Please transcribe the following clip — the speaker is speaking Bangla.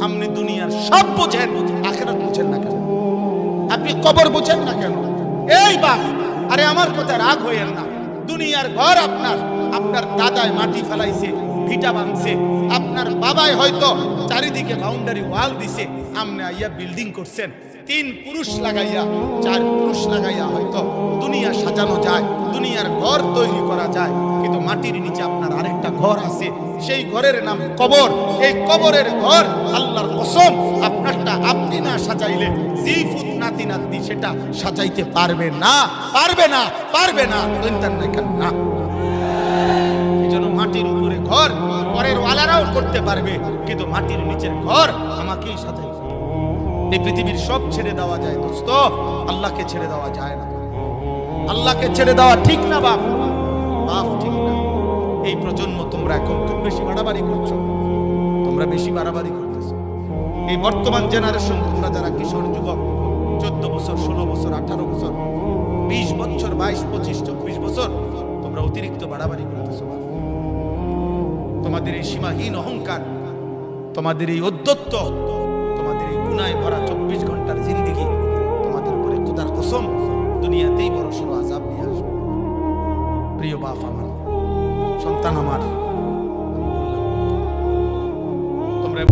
আপনি দুনিয়ার সব বোঝেন, আখিরাত বুঝেন না কেন? আপনি কবর বুঝেন না কেন? এই বাপ, আরে আমার কথা রাগ হইয়েন না। দুনিয়ার ঘর আপনার, আপনার দাদায় মাটি ফেলাইছে, ভিটা ভাঙছে, আপনার বাবাই হয়তো চারিদিকে বাউন্ডারি ওয়াল দিছে, আপনি আইয়া বিল্ডিং করছেন। 3 পুরুষ লাগাইয়া 4 পুরুষ লাগাইয়া হয়তো দুনিয়া সাজানো যায়, দুনিয়ার ঘর তৈরি করা যায়, কিন্তু মাটির নিচে আপনার আরেকটা ঘর আছে, সেই ঘরের নাম কবর। এই কবরের ঘর আল্লাহর কসম আপনারটা আপনি না সাজাইলে জিফুত নাতি নাতনি সেটা সাজাইতে পারবে না, পারবে না, পারবে না, না। এই জন্য মাটির উপরে ঘর পরের ওয়ালারাও করতে পারবে, কিন্তু মাটির নিচের ঘর আমাকেই সাজাইতে। এই পৃথিবীর সব ছেড়ে দেওয়া যায় দোস্ত, আল্লাহকে ছেড়ে দেওয়া যায় না। আল্লাহকে ছেড়ে দেওয়া ঠিক না বাপ, বাপ ঠিক না। এই প্রজন্ম তোমরা এখন খুব বেশি বাড়াবাড়ি করছো, তোমরা বেশি বাড়াবাড়ি করতেছো। এই বর্তমান জেনারেশন, তোমরা যারা কিশোর যুবক, 14 বছর, 16 বছর, 18 বছর, 20 বছর, 22, 25, 24 বছর, তোমরা অতিরিক্ত বাড়াবাড়ি করতেছো। তোমাদের এই সীমাহীন অহংকার, তোমাদের এই অধ্যত্ত, তোমাদের এই গুনায় ভরা 24 ঘন্টার জিন্দেগি, তোমাদের উপরে খোদার কসম দুনিয়াতেই বড় সড় আযাব নিয়ে আসবে। প্রিয় বাপ আমার, সন্তান আমার, তোমরা